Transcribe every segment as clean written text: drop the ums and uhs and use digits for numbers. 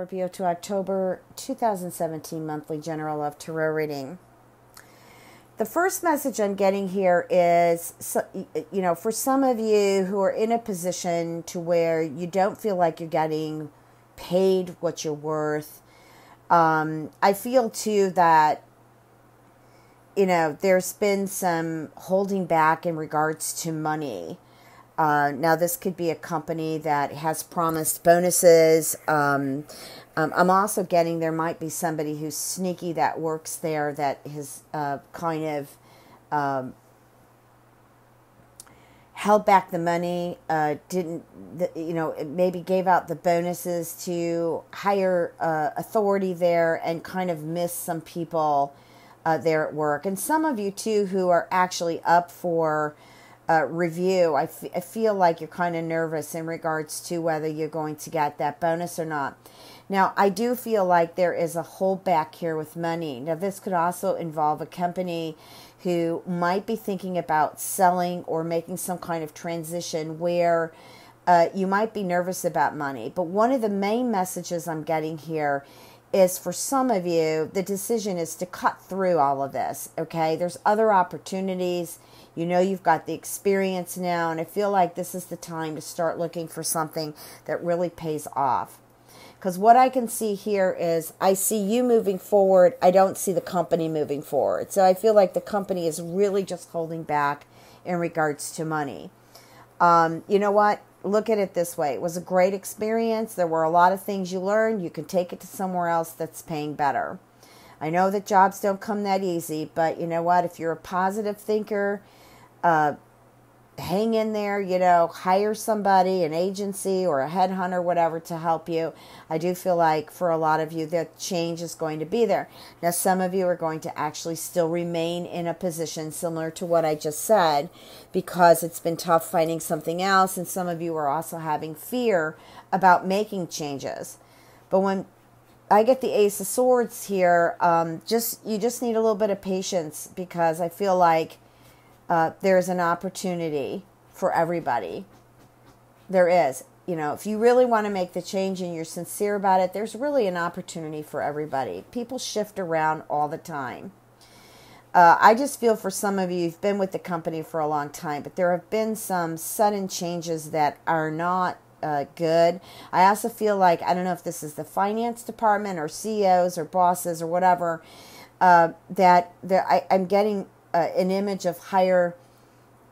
Scorpio, to October 2017 monthly general love tarot reading. The first message I'm getting here is, for some of you who are in a position to where you don't feel like you're getting paid what you're worth. I feel too that, there's been some holding back in regards to money. Now, this could be a company that has promised bonuses. I'm also getting there might be somebody who's sneaky that works there that has kind of held back the money, maybe gave out the bonuses to higher authority there and kind of missed some people there at work. And some of you, too, who are actually up for review, I feel like you're kind of nervous in regards to whether you're going to get that bonus or not. Now, I do feel like there is a holdback here with money. Now, this could also involve a company who might be thinking about selling or making some kind of transition where you might be nervous about money. But one of the main messages I'm getting here is, for some of you, the decision is to cut through all of this, okay? There's other opportunities. You've got the experience now, and I feel like this is the time to start looking for something that really pays off. Because what I can see here is I see you moving forward. I don't see the company moving forward. So I feel like the company is really just holding back in regards to money. You know what? Look at it this way. It was a great experience. There were a lot of things you learned. You can take it to somewhere else that's paying better. I know that jobs don't come that easy, but you know what? If you're a positive thinker, hang in there, hire somebody, an agency or a headhunter, whatever, to help you. I do feel like for a lot of you, that change is going to be there. Now, some of you are going to actually still remain in a position similar to what I just said because it's been tough finding something else. And some of you are also having fear about making changes. But when I get the Ace of Swords here, you just need a little bit of patience because I feel like there's an opportunity for everybody. There is. If you really want to make the change and you're sincere about it, there's really an opportunity for everybody. People shift around all the time. I just feel for some of you, you've been with the company for a long time, but there have been some sudden changes that are not good. I also feel like, I don't know if this is the finance department or CEOs or bosses or whatever, that I'm getting an image of higher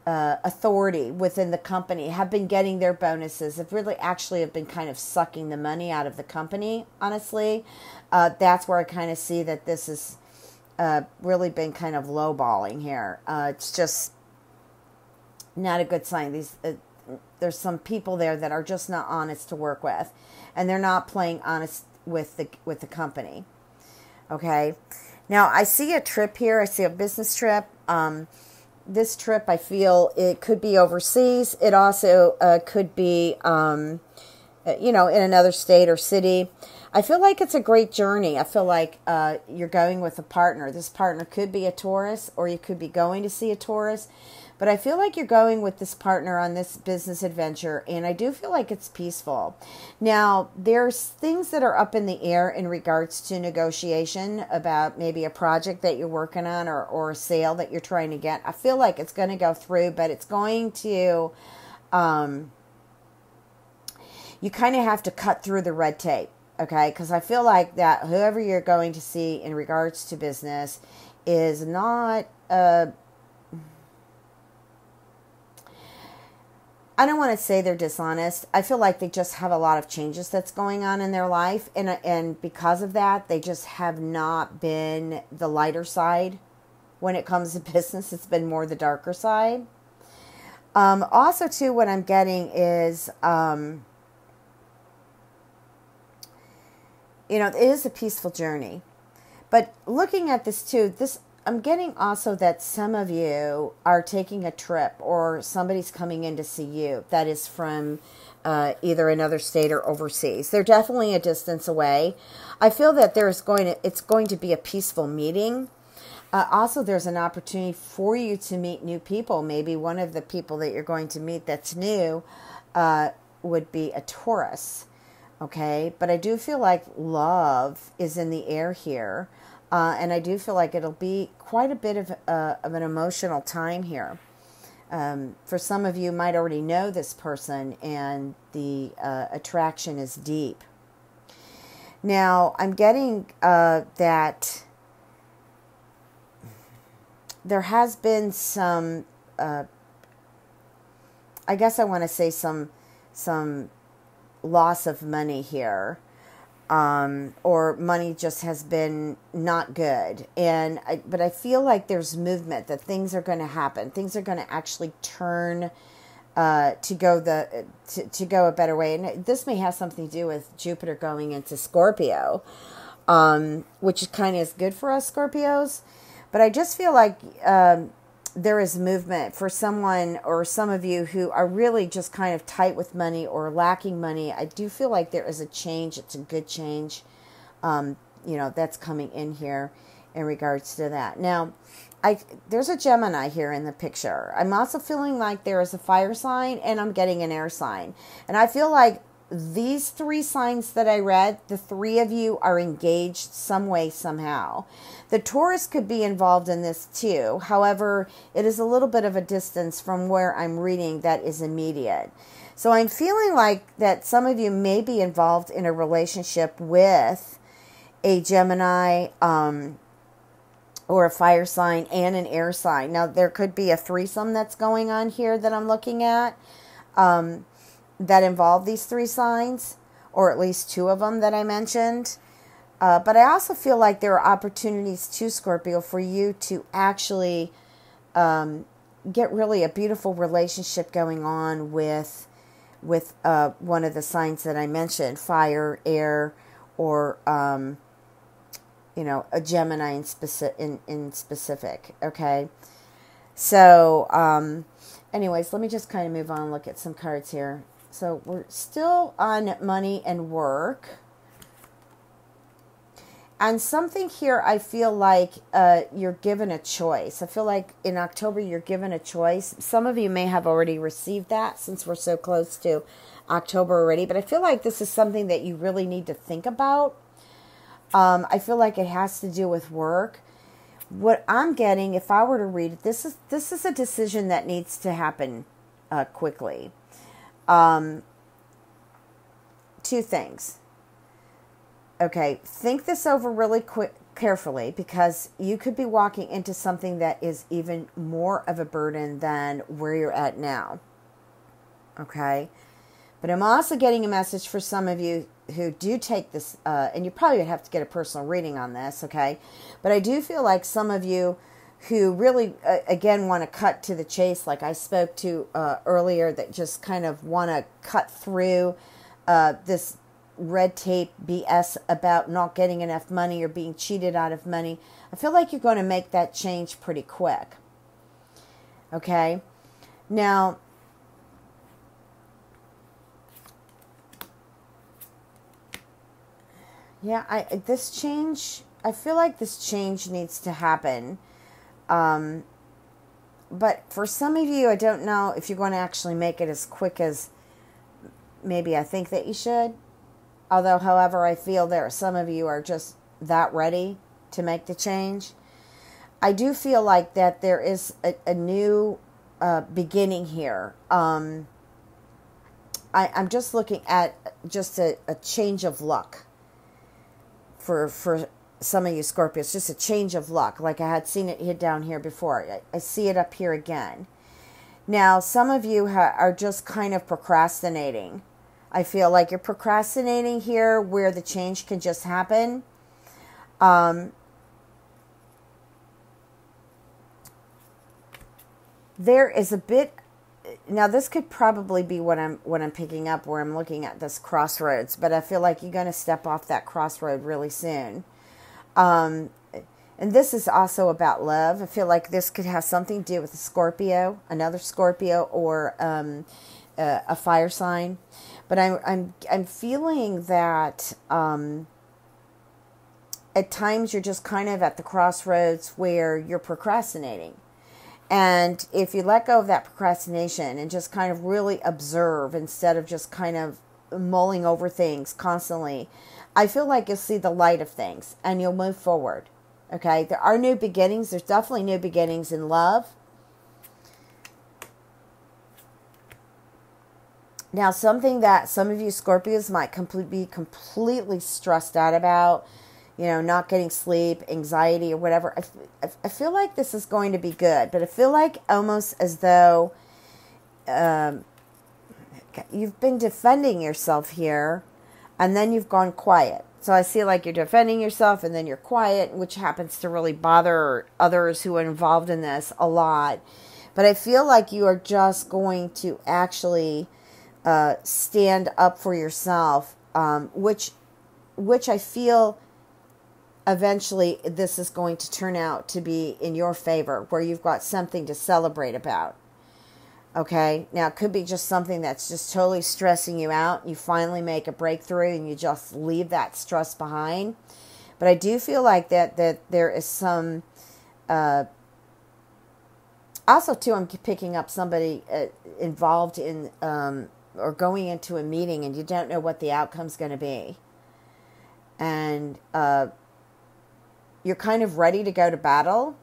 authority within the company have been getting their bonuses. Have really actually have been kind of sucking the money out of the company, honestly. That's where I kind of see that this has really been kind of lowballing here. It's just not a good sign. There's some people there that are just not honest to work with, and they're not playing honest with the company. Okay. Now, I see a trip here. I see a business trip. This trip, I feel it could be overseas. It also could be, in another state or city. I feel like it's a great journey. I feel like you're going with a partner. This partner could be a Taurus, or you could be going to see a Taurus. But I feel like you're going with this partner on this business adventure, and I do feel like it's peaceful. Now, there's things that are up in the air in regards to negotiation about maybe a project that you're working on or a sale that you're trying to get. I feel like it's going to go through, but it's going to, you kind of have to cut through the red tape, okay? Because I feel like that whoever you're going to see in regards to business is not... I don't want to say they're dishonest. I feel like they just have a lot of changes that's going on in their life. And because of that, they just have not been the lighter side when it comes to business. It's been more the darker side. Also, too, what I'm getting is, it is a peaceful journey. But looking at this, too, I'm getting also that some of you are taking a trip or somebody's coming in to see you that is from either another state or overseas. They're definitely a distance away. I feel that it's going to be a peaceful meeting. Also, there's an opportunity for you to meet new people. Maybe one of the people that you're going to meet that's new would be a Taurus. Okay, but I do feel like love is in the air here, and I do feel like it'll be quite a bit of an emotional time here. For some of you, might already know this person, and the attraction is deep. Now, I'm getting that there has been some, I guess I want to say some loss of money here, or money just has been not good. But I feel like there's movement, that things are going to happen. Things are going to actually turn to go a better way. And this may have something to do with Jupiter going into Scorpio, which is kind of is good for us Scorpios. But I just feel like there is movement for someone or some of you who are really just kind of tight with money or lacking money. I do feel like there is a change. It's a good change, that's coming in here in regards to that. Now, there's a Gemini here in the picture. I'm also feeling like there is a fire sign, and I'm getting an air sign. And I feel like these three signs that I read, the three of you are engaged some way, somehow. The Taurus could be involved in this too. However, it is a little bit of a distance from where I'm reading that is immediate. So I'm feeling like that some of you may be involved in a relationship with a Gemini, or a fire sign and an air sign. Now, there could be a threesome that's going on here that I'm looking at, that involve these three signs, or at least two of them that I mentioned. But I also feel like there are opportunities to Scorpio for you to actually get really a beautiful relationship going on with one of the signs that I mentioned, fire, air, or a Gemini in specific. Okay, so anyways, let me just kind of move on and look at some cards here. So we're still on money and work. And something here, I feel like you're given a choice. I feel like in October you're given a choice. Some of you may have already received that since we're so close to October already. But I feel like this is something that you really need to think about. I feel like it has to do with work. What I'm getting, if I were to read it, this is a decision that needs to happen quickly. Two things. Okay, think this over really carefully, because you could be walking into something that is even more of a burden than where you're at now. Okay, but I'm also getting a message for some of you who do take this, and you probably would have to get a personal reading on this, okay? But I do feel like some of you who really, again, want to cut to the chase, like I spoke to earlier, that just kind of want to cut through this red tape BS about not getting enough money or being cheated out of money. I feel like you're going to make that change pretty quick. Okay? Now, yeah, I feel like this change needs to happen. But for some of you, I don't know if you're going to actually make it as quick as maybe I think that you should. Although, however, I feel there are some of you are just that ready to make the change. I do feel like that there is a new beginning here. I'm just looking at just a change of luck for some of you Scorpios. Just a change of luck. Like I had seen it hit down here before. I see it up here again. Now, some of you are just kind of procrastinating. I feel like you're procrastinating here where the change can just happen. There is a bit. Now, this could probably be what I'm picking up, where I'm looking at this crossroads. But I feel like you're going to step off that crossroad really soon. And this is also about love. I feel like this could have something to do with a Scorpio, another Scorpio, or a fire sign. But I'm feeling that at times you're just kind of at the crossroads where you're procrastinating. And if you let go of that procrastination and just kind of really observe instead of just kind of mulling over things constantly, I feel like you'll see the light of things and you'll move forward. Okay, there are new beginnings. There's definitely new beginnings in love. Now, something that some of you Scorpios might be completely stressed out about, not getting sleep, anxiety, or whatever. I feel like this is going to be good, but I feel like almost as though you've been defending yourself here, and then you've gone quiet. So I see like you're defending yourself, and then you're quiet, which happens to really bother others who are involved in this a lot. But I feel like you are just going to actually stand up for yourself, which I feel eventually this is going to turn out to be in your favor, where you've got something to celebrate about. Okay, now it could be just something that's just totally stressing you out. You finally make a breakthrough and you just leave that stress behind. But I do feel like that there is some, also too, I'm picking up somebody involved in, or going into a meeting and you don't know what the outcome's going to be. And you're kind of ready to go to battle.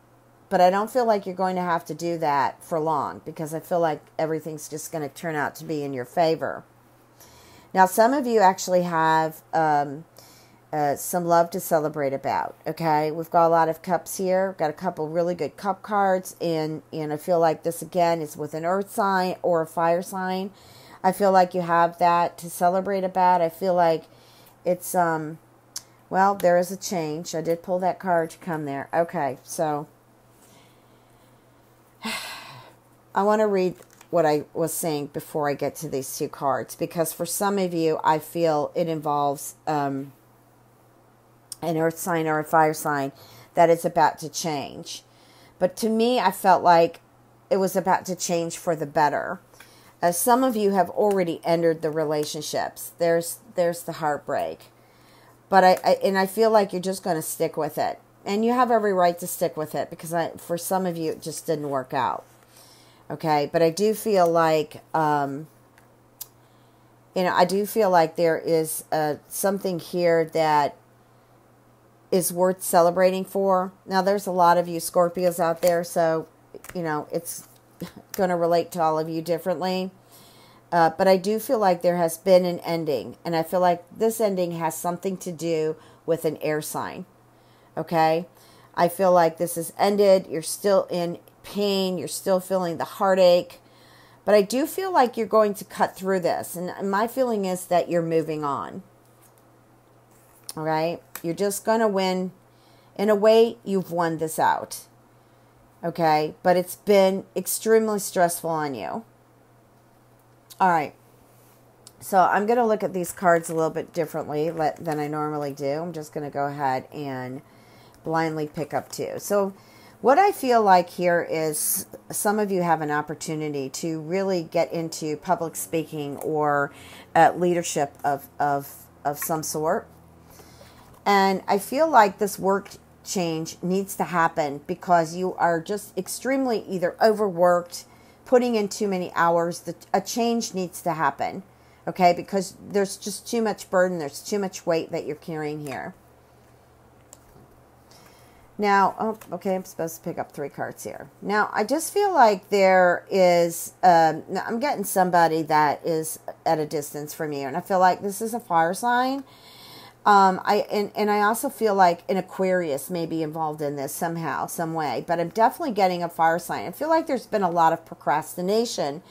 But I don't feel like you're going to have to do that for long, because I feel like everything's just going to turn out to be in your favor. Now, some of you actually have some love to celebrate about, okay? We've got a lot of cups here. Got a couple really good cup cards, and I feel like this, again, is with an earth sign or a fire sign. I feel like you have that to celebrate about. I feel like it's, well, there is a change. I did pull that card to come there. Okay, so I want to read what I was saying before I get to these two cards, because for some of you, I feel it involves an earth sign or a fire sign that is about to change. But to me, I felt like it was about to change for the better. Some of you have already entered the relationships. There's the heartbreak. But I feel like you're just going to stick with it. And you have every right to stick with it, because for some of you, it just didn't work out. Okay, but I do feel like, I do feel like there is something here that is worth celebrating for. Now, there's a lot of you Scorpios out there, so, it's going to relate to all of you differently. But I do feel like there has been an ending, and I feel like this ending has something to do with an air sign. Okay, I feel like this is ended. You're still in pain. You're still feeling the heartache. But I do feel like you're going to cut through this. And my feeling is that you're moving on. All right? You're just going to win. In a way, you've won this out. Okay? But it's been extremely stressful on you. All right. So I'm going to look at these cards a little bit differently than I normally do. I'm just going to go ahead and blindly pick up two. So what I feel like here is some of you have an opportunity to really get into public speaking or leadership of some sort. And I feel like this work change needs to happen because you are just extremely either overworked, putting in too many hours. A change needs to happen, okay? Because there's just too much burden. There's too much weight that you're carrying here. Now, okay, I'm supposed to pick up three cards here. Now, I just feel like there is, I'm getting somebody that is at a distance from you, and I feel like this is a fire sign. I also feel like an Aquarius may be involved in this somehow, some way, but I'm definitely getting a fire sign. I feel like there's been a lot of procrastination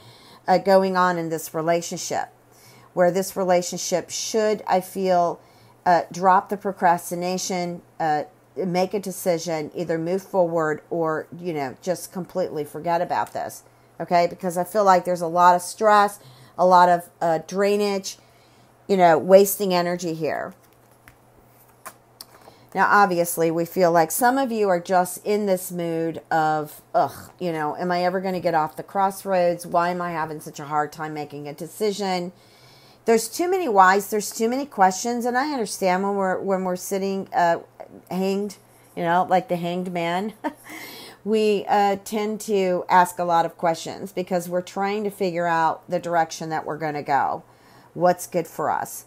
going on in this relationship, where this relationship should, I feel, drop the procrastination, make a decision, either move forward or, just completely forget about this. Okay. Because I feel like there's a lot of stress, a lot of drainage, wasting energy here. Now, obviously, we feel like some of you are just in this mood of, am I ever going to get off the crossroads? Why am I having such a hard time making a decision? There's too many whys. There's too many questions. And I understand when we're sitting hanged, like the hanged man, we tend to ask a lot of questions because we're trying to figure out the direction that we're going to go. what's good for us.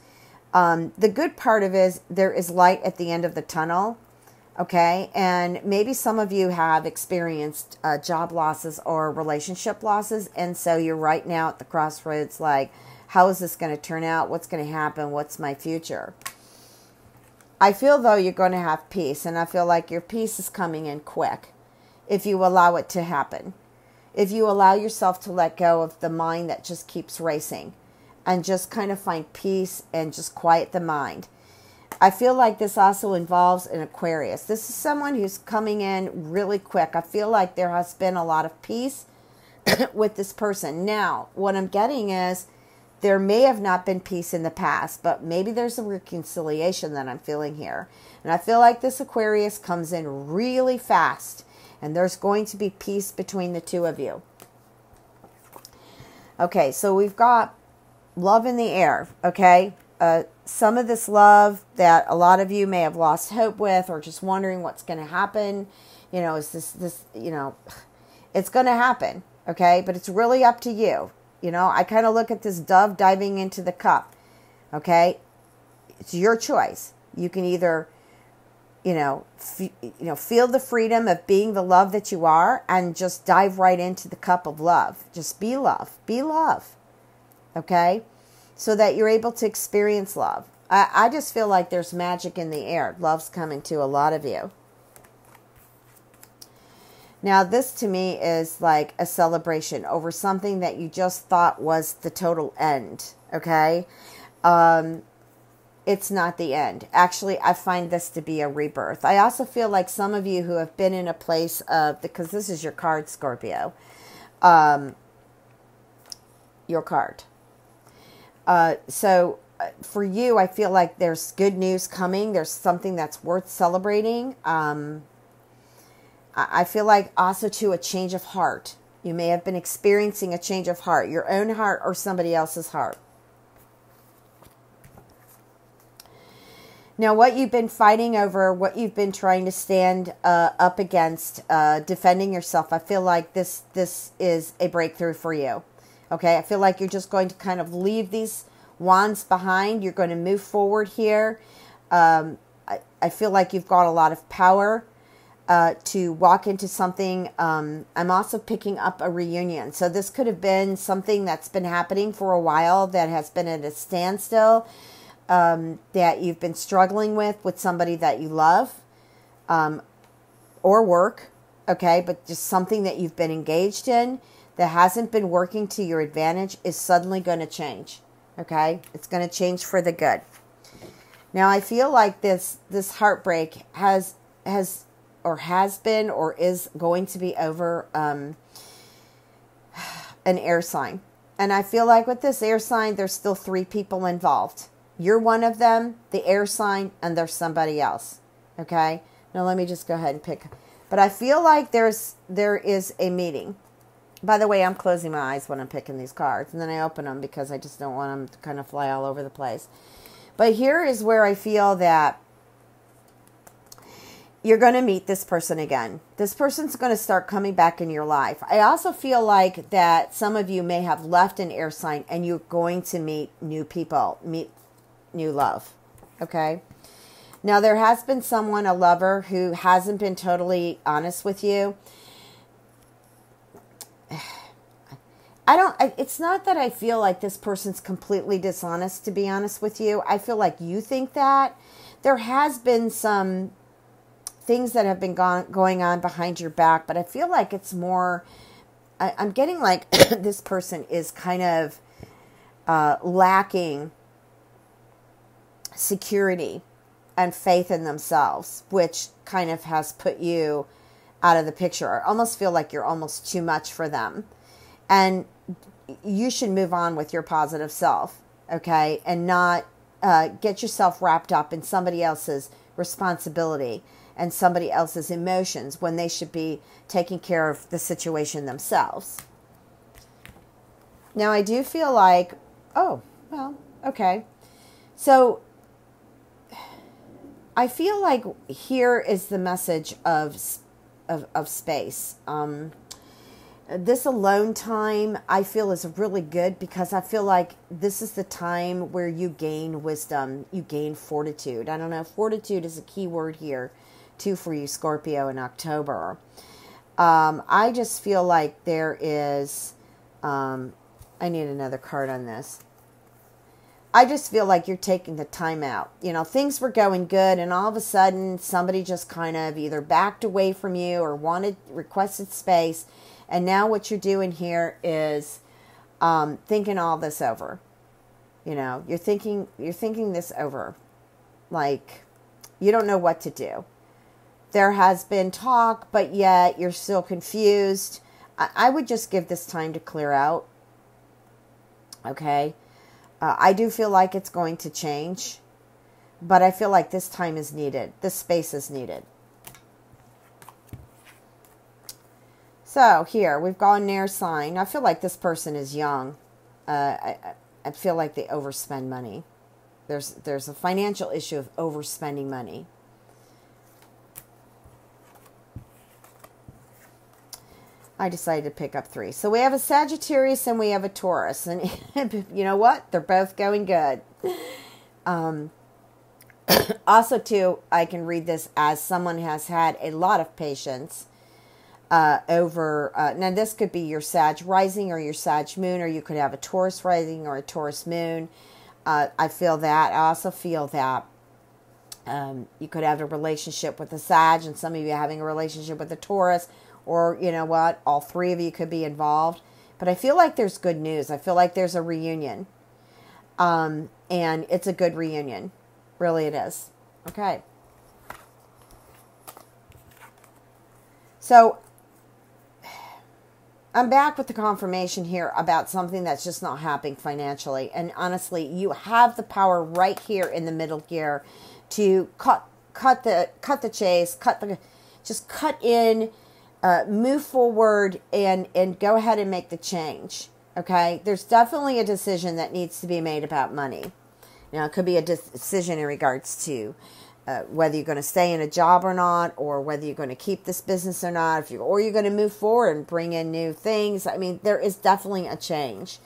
The good part of it is there is light at the end of the tunnel. Okay, and maybe some of you have experienced job losses or relationship losses, and so you're right now at the crossroads like, how is this going to turn out? What's going to happen? What's my future? I feel, though, you're going to have peace, and I feel like your peace is coming in quick if you allow it to happen. If you allow yourself to let go of the mind that just keeps racing and just kind of find peace and just quiet the mind. I feel like this also involves an Aquarius. This is someone who's coming in really quick. I feel like there has been a lot of peace with this person. Now, what I'm getting is there may have not been peace in the past, but maybe there's a reconciliation that I'm feeling here. And I feel like this Aquarius comes in really fast, and there's going to be peace between the two of you. Okay, so we've got love in the air, okay? Some of this love that a lot of you may have lost hope with, or just wondering what's going to happen. You know, is this, you know, it's going to happen. Okay. But it's really up to you. You know, I kind of look at this dove diving into the cup. Okay. It's your choice. You can either, feel the freedom of being the love that you are and just dive right into the cup of love. Just be love. Be love. Okay. So that you're able to experience love. I just feel like there's magic in the air. Love's coming to a lot of you. Now, this to me is like a celebration over something that you just thought was the total end. Okay? It's not the end. Actually, I find this to be a rebirth. I also feel like some of you who have been in a place of, because this is your card, Scorpio. Your card. So for you, I feel like there's good news coming. There's something that's worth celebrating. I feel like also too a change of heart. You may have been experiencing a change of heart, your own heart or somebody else's heart. Now, what you've been fighting over, what you've been trying to stand up against, defending yourself, I feel like this is a breakthrough for you. Okay, I feel like you're just going to kind of leave these wands behind. You're going to move forward here. I feel like you've got a lot of power to walk into something. I'm also picking up a reunion. So this could have been something that's been happening for a while that has been at a standstill, that you've been struggling with somebody that you love, or work. Okay, but just something that you've been engaged in that hasn't been working to your advantage is suddenly going to change. Okay? It's going to change for the good. Now, I feel like this heartbreak has been or is going to be over an air sign. And I feel like with this air sign, there's still 3 people involved. You're one of them, the air sign, and there's somebody else. Okay? Now, let me just go ahead and pick. But I feel like there is a meeting. By the way, I'm closing my eyes when I'm picking these cards, and then I open them because I just don't want them to kind of fly all over the place. But here is where I feel that you're going to meet this person again. This person's going to start coming back in your life. I also feel like that some of you may have left an air sign and you're going to meet new people, meet new love. Okay? Now, there has been someone, a lover, who hasn't been totally honest with you. It's not that I feel like this person's completely dishonest, to be honest with you. I feel like you think that. There has been some things that have been going on behind your back, but I feel like it's more, I'm getting like this person is kind of lacking security and faith in themselves, which kind of has put you out of the picture. I almost feel like you're almost too much for them. And you should move on with your positive self, okay? And not get yourself wrapped up in somebody else's responsibility and somebody else's emotions when they should be taking care of the situation themselves. Now, I do feel like, oh, well, okay. So I feel like here is the message of space. This alone time I feel is really good, because I feel like this is the time where you gain wisdom, you gain fortitude. I don't know, fortitude is a key word here too for you, Scorpio, in October. I just feel like there is, I need another card on this. I just feel like you're taking the time out. You know, things were going good, and all of a sudden somebody just kind of either backed away from you or requested space. And now what you're doing here is thinking all this over. You know, you're thinking this over. Like, you don't know what to do. There has been talk, but yet you're still confused. I would just give this time to clear out. Okay? I do feel like it's going to change, but I feel like this time is needed. This space is needed. So here, we've got an air sign. I feel like this person is young. I feel like they overspend money. There's a financial issue of overspending money. I decided to pick up 3. So we have a Sagittarius and we have a Taurus. And you know what? They're both going good. Also, too, I can read this as someone has had a lot of patience over... now, this could be your Sag rising or your Sag moon, or you could have a Taurus rising or a Taurus moon. I feel that. I also feel that you could have a relationship with a Sag, and some of you are having a relationship with a Taurus. Or, you know what, all 3 of you could be involved. But I feel like there's good news. I feel like there's a reunion. And it's a good reunion. Really it is. Okay. So, I'm back with the confirmation here about something that's just not happening financially. And honestly, you have the power right here in the middle here to cut the chase, just cut in... move forward and go ahead and make the change. Okay, there's definitely a decision that needs to be made about money. Now, it could be a decision in regards to whether you're going to stay in a job or not, or whether you're going to keep this business or not, or you're going to move forward and bring in new things. I mean, there is definitely a change.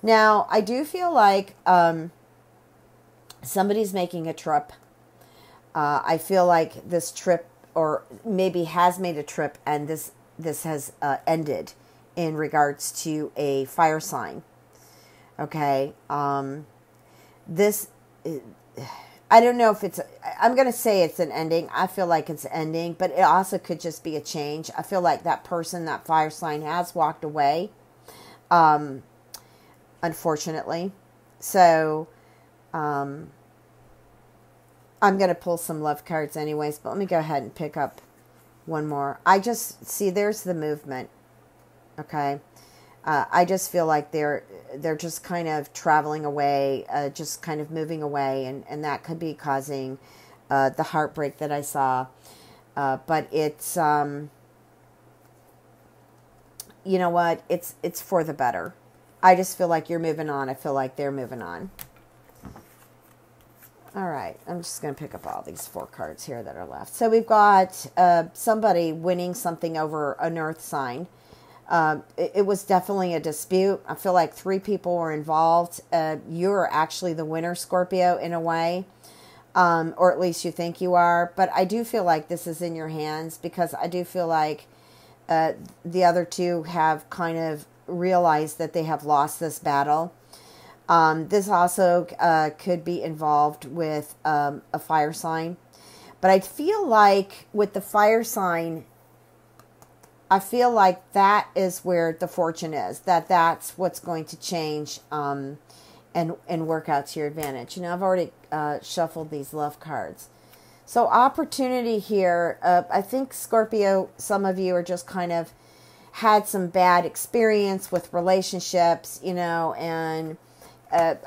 Now, I do feel like somebody's making a trip. I feel like this trip, or maybe has made a trip, and this has ended in regards to a fire sign. Okay. This, I don't know if it's, I'm going to say it's an ending. I feel like it's ending, but it also could just be a change. I feel like that person, that fire sign, has walked away. Unfortunately. So, I'm going to pull some love cards anyways, but let me go ahead and pick up one more. I just see there's the movement. Okay. I just feel like they're just kind of traveling away, just kind of moving away, and that could be causing the heartbreak that I saw. But it's, you know what? It's for the better. I just feel like you're moving on. I feel like they're moving on. All right, I'm just going to pick up all these 4 cards here that are left. So we've got somebody winning something over an earth sign. It was definitely a dispute. I feel like 3 people were involved. You're actually the winner, Scorpio, in a way. Or at least you think you are. But I do feel like this is in your hands, because I do feel like the other 2 have kind of realized that they have lost this battle. This also could be involved with a fire sign. But I feel like with the fire sign, I feel like that is where the fortune is. That's what's going to change and work out to your advantage. You know, I've already shuffled these love cards. So opportunity here. I think, Scorpio, some of you are just kind of had some bad experience with relationships, you know, and...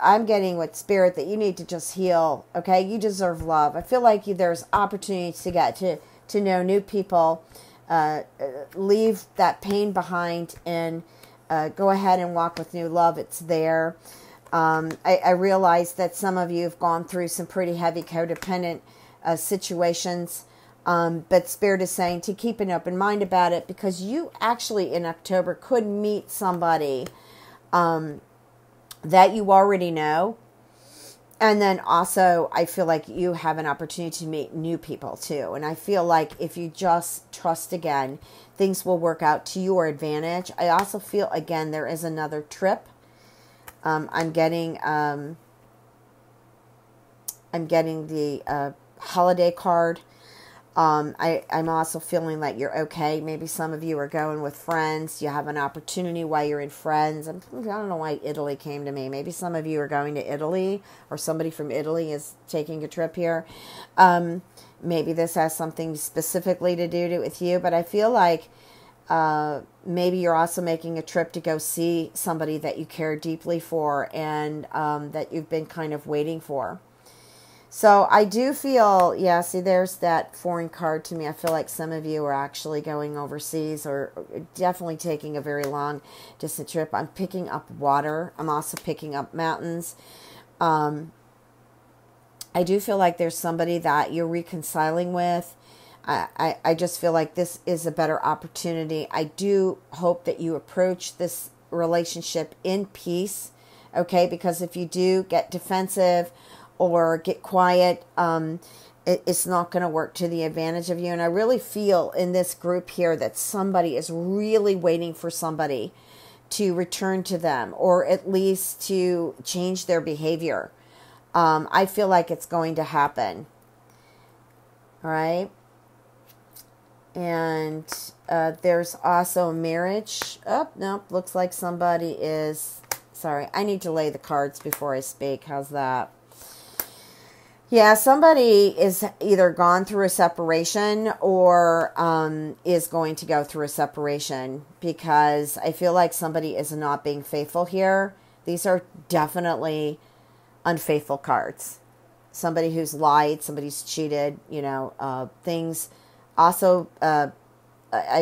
I'm getting with Spirit that you need to just heal, okay? You deserve love. I feel like there's opportunities to get to know new people, leave that pain behind, and go ahead and walk with new love. It's there. I realize that some of you have gone through some pretty heavy codependent situations. But Spirit is saying to keep an open mind about it, because you actually in October could meet somebody that you already know. And then also, I feel like you have an opportunity to meet new people too. And I feel like if you just trust again, things will work out to your advantage. I also feel, again, there is another trip. I'm getting the holiday card. I'm also feeling like you're okay. Maybe some of you are going with friends. You have an opportunity while you're in friends. I don't know why Italy came to me. Maybe some of you are going to Italy, or somebody from Italy is taking a trip here. Maybe this has something specifically to do with you, but I feel like maybe you're also making a trip to go see somebody that you care deeply for, and that you've been kind of waiting for. So I do feel, yeah, see, there's that foreign card to me. I feel like some of you are actually going overseas, or definitely taking a very long distance trip. I'm picking up water. I'm also picking up mountains. I do feel like there's somebody that you're reconciling with. I just feel like this is a better opportunity. I do hope that you approach this relationship in peace, okay? Because if you do get defensive or get quiet, it's not going to work to the advantage of you. And I really feel in this group here that somebody is really waiting for somebody to return to them, or at least to change their behavior. I feel like it's going to happen. All right. And there's also marriage. Oh, no, looks like somebody is... Sorry, I need to lay the cards before I speak. How's that? Yeah, somebody is either gone through a separation, or is going to go through a separation, because I feel like somebody is not being faithful here. These are definitely unfaithful cards. Somebody who's lied, somebody's cheated, things. Also, I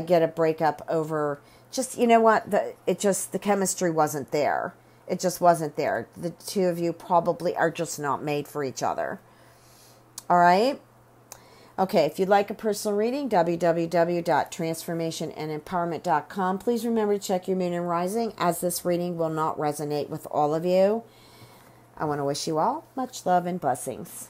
get a breakup over just, you know what, the chemistry wasn't there. It just wasn't there. The two of you probably are just not made for each other. All right. Okay. If you'd like a personal reading, www.transformationandempowerment.com. Please remember to check your moon and rising, as this reading will not resonate with all of you. I want to wish you all much love and blessings.